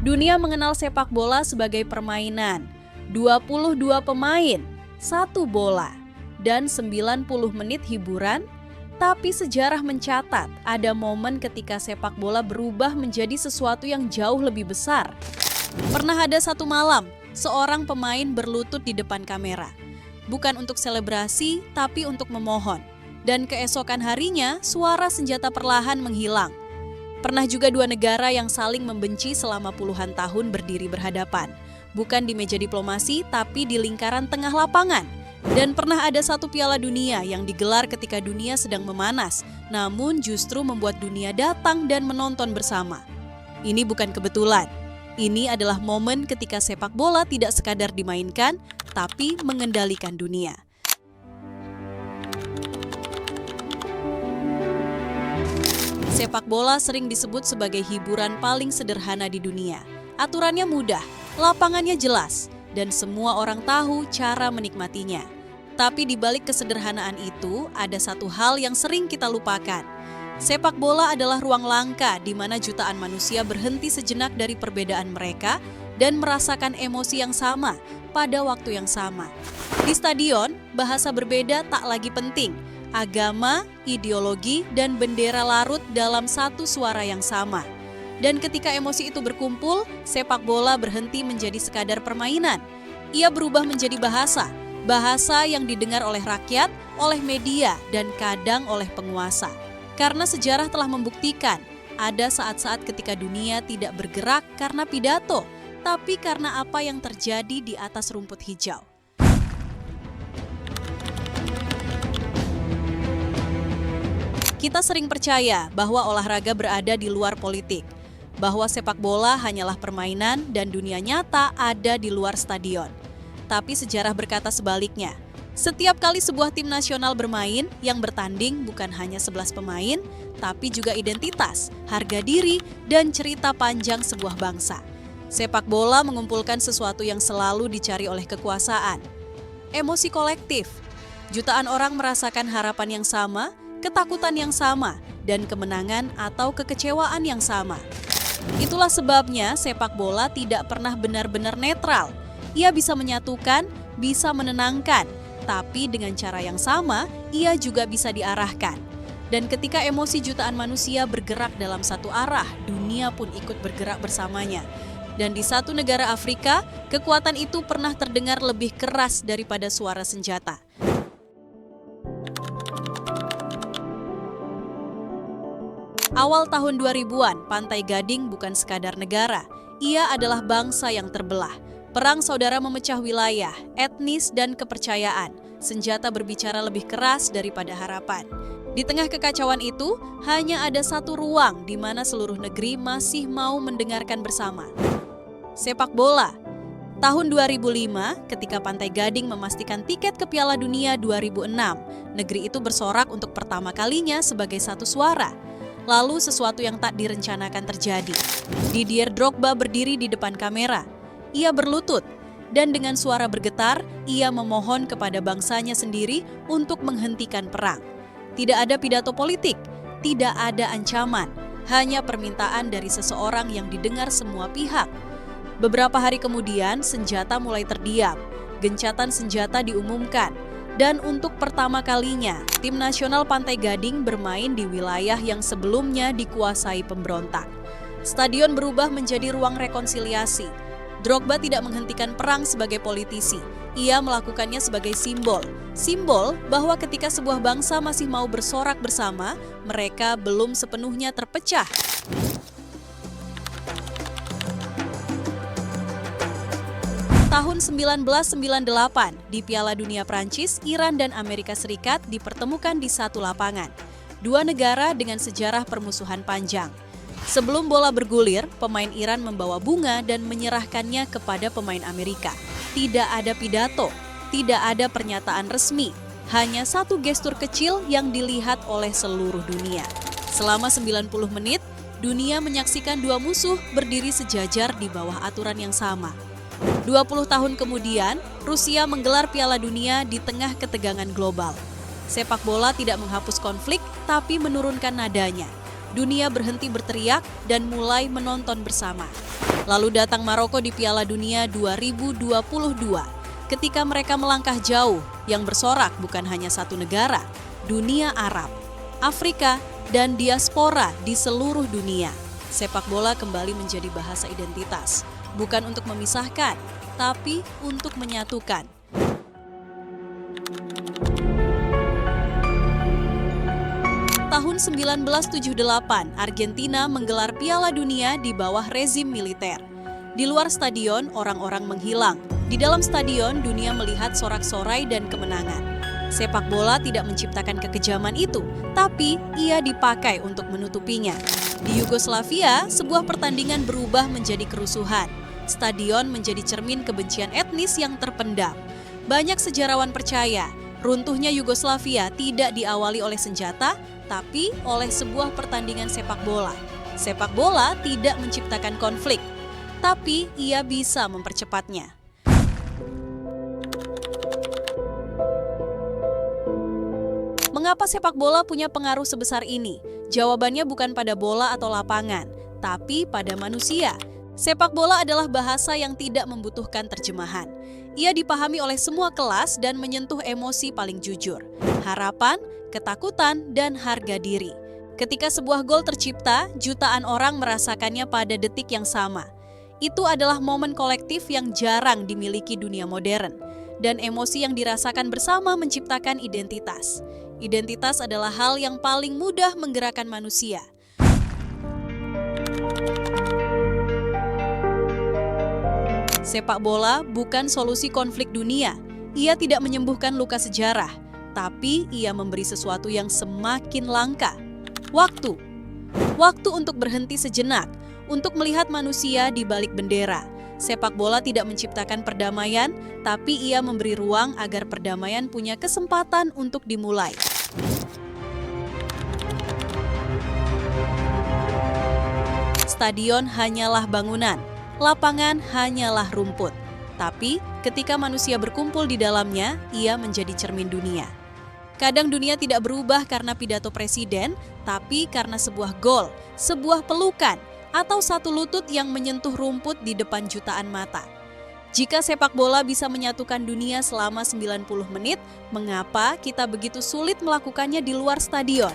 Dunia mengenal sepak bola sebagai permainan. 22 pemain, 1 bola, dan 90 menit hiburan. Tapi sejarah mencatat ada momen ketika sepak bola berubah menjadi sesuatu yang jauh lebih besar. Pernah ada satu malam, seorang pemain berlutut di depan kamera. Bukan untuk selebrasi, tapi untuk memohon. Dan keesokan harinya, suara senjata perlahan menghilang. Pernah juga 2 negara yang saling membenci selama puluhan tahun berdiri berhadapan. Bukan di meja diplomasi, tapi di lingkaran tengah lapangan. Dan pernah ada satu Piala Dunia yang digelar ketika dunia sedang memanas, namun justru membuat dunia datang dan menonton bersama. Ini bukan kebetulan. Ini adalah momen ketika sepak bola tidak sekadar dimainkan, tapi mengendalikan dunia. Sepak bola sering disebut sebagai hiburan paling sederhana di dunia. Aturannya mudah, lapangannya jelas, dan semua orang tahu cara menikmatinya. Tapi di balik kesederhanaan itu, ada satu hal yang sering kita lupakan. Sepak bola adalah ruang langka di mana jutaan manusia berhenti sejenak dari perbedaan mereka dan merasakan emosi yang sama pada waktu yang sama. Di stadion, bahasa berbeda tak lagi penting. Agama, ideologi, dan bendera larut dalam satu suara yang sama. Dan ketika emosi itu berkumpul, sepak bola berhenti menjadi sekadar permainan. Ia berubah menjadi bahasa. Bahasa yang didengar oleh rakyat, oleh media, dan kadang oleh penguasa. Karena sejarah telah membuktikan, ada saat-saat ketika dunia tidak bergerak karena pidato, tapi karena apa yang terjadi di atas rumput hijau. Kita sering percaya bahwa olahraga berada di luar politik, bahwa sepak bola hanyalah permainan dan dunia nyata ada di luar stadion. Tapi sejarah berkata sebaliknya. Setiap kali sebuah tim nasional bermain, yang bertanding bukan hanya 11 pemain, tapi juga identitas, harga diri, dan cerita panjang sebuah bangsa. Sepak bola mengumpulkan sesuatu yang selalu dicari oleh kekuasaan. Emosi kolektif. Jutaan orang merasakan harapan yang sama, ketakutan yang sama, dan kemenangan atau kekecewaan yang sama. Itulah sebabnya sepak bola tidak pernah benar-benar netral. Ia bisa menyatukan, bisa menenangkan, tapi dengan cara yang sama, ia juga bisa diarahkan. Dan ketika emosi jutaan manusia bergerak dalam satu arah, dunia pun ikut bergerak bersamanya. Dan di satu negara Afrika, kekuatan itu pernah terdengar lebih keras daripada suara senjata. Awal tahun 2000-an, Pantai Gading bukan sekadar negara. Ia adalah bangsa yang terbelah. Perang saudara memecah wilayah, etnis, dan kepercayaan. Senjata berbicara lebih keras daripada harapan. Di tengah kekacauan itu, hanya ada satu ruang di mana seluruh negeri masih mau mendengarkan bersama. Sepak bola. Tahun 2005, ketika Pantai Gading memastikan tiket ke Piala Dunia 2006, negeri itu bersorak untuk pertama kalinya sebagai satu suara. Lalu sesuatu yang tak direncanakan terjadi. Didier Drogba berdiri di depan kamera. Ia berlutut, dan dengan suara bergetar, ia memohon kepada bangsanya sendiri untuk menghentikan perang. Tidak ada pidato politik, tidak ada ancaman, hanya permintaan dari seseorang yang didengar semua pihak. Beberapa hari kemudian, senjata mulai terdiam, gencatan senjata diumumkan, dan untuk pertama kalinya, tim nasional Pantai Gading bermain di wilayah yang sebelumnya dikuasai pemberontak. Stadion berubah menjadi ruang rekonsiliasi. Drogba tidak menghentikan perang sebagai politisi. Ia melakukannya sebagai simbol. Simbol bahwa ketika sebuah bangsa masih mau bersorak bersama, mereka belum sepenuhnya terpecah. Tahun 1998, di Piala Dunia Prancis, Iran dan Amerika Serikat dipertemukan di satu lapangan. 2 negara dengan sejarah permusuhan panjang. Sebelum bola bergulir, pemain Iran membawa bunga dan menyerahkannya kepada pemain Amerika. Tidak ada pidato, tidak ada pernyataan resmi, hanya satu gestur kecil yang dilihat oleh seluruh dunia. Selama 90 menit, dunia menyaksikan 2 musuh berdiri sejajar di bawah aturan yang sama. 20 tahun kemudian, Rusia menggelar Piala Dunia di tengah ketegangan global. Sepak bola tidak menghapus konflik, tapi menurunkan nadanya. dunia berhenti berteriak dan mulai menonton bersama. Lalu datang Maroko di Piala Dunia 2022, ketika mereka melangkah jauh, yang bersorak bukan hanya satu negara, dunia Arab, Afrika, dan diaspora di seluruh dunia. Sepak bola kembali menjadi bahasa identitas, bukan untuk memisahkan, tapi untuk menyatukan. Tahun 1978, Argentina menggelar Piala Dunia di bawah rezim militer. Di luar stadion, orang-orang menghilang. Di dalam stadion, dunia melihat sorak-sorai dan kemenangan. Sepak bola tidak menciptakan kekejaman itu, tapi ia dipakai untuk menutupinya. Di Yugoslavia, sebuah pertandingan berubah menjadi kerusuhan. Stadion menjadi cermin kebencian etnis yang terpendam. Banyak sejarawan percaya, runtuhnya Yugoslavia tidak diawali oleh senjata, tapi oleh sebuah pertandingan sepak bola. Sepak bola tidak menciptakan konflik, tapi ia bisa mempercepatnya. Mengapa sepak bola punya pengaruh sebesar ini? Jawabannya bukan pada bola atau lapangan, tapi pada manusia. Sepak bola adalah bahasa yang tidak membutuhkan terjemahan. Ia dipahami oleh semua kelas dan menyentuh emosi paling jujur, harapan, ketakutan, dan harga diri. Ketika sebuah gol tercipta, jutaan orang merasakannya pada detik yang sama. Itu adalah momen kolektif yang jarang dimiliki dunia modern. Dan emosi yang dirasakan bersama menciptakan identitas. Identitas adalah hal yang paling mudah menggerakkan manusia. Sepak bola bukan solusi konflik dunia. Ia tidak menyembuhkan luka sejarah, tapi ia memberi sesuatu yang semakin langka. Waktu. Waktu untuk berhenti sejenak, untuk melihat manusia di balik bendera. Sepak bola tidak menciptakan perdamaian, tapi ia memberi ruang agar perdamaian punya kesempatan untuk dimulai. Stadion hanyalah bangunan, lapangan hanyalah rumput. Tapi ketika manusia berkumpul di dalamnya, ia menjadi cermin dunia. Kadang dunia tidak berubah karena pidato presiden, tapi karena sebuah gol, sebuah pelukan, atau satu lutut yang menyentuh rumput di depan jutaan mata. Jika sepak bola bisa menyatukan dunia selama 90 menit, mengapa kita begitu sulit melakukannya di luar stadion?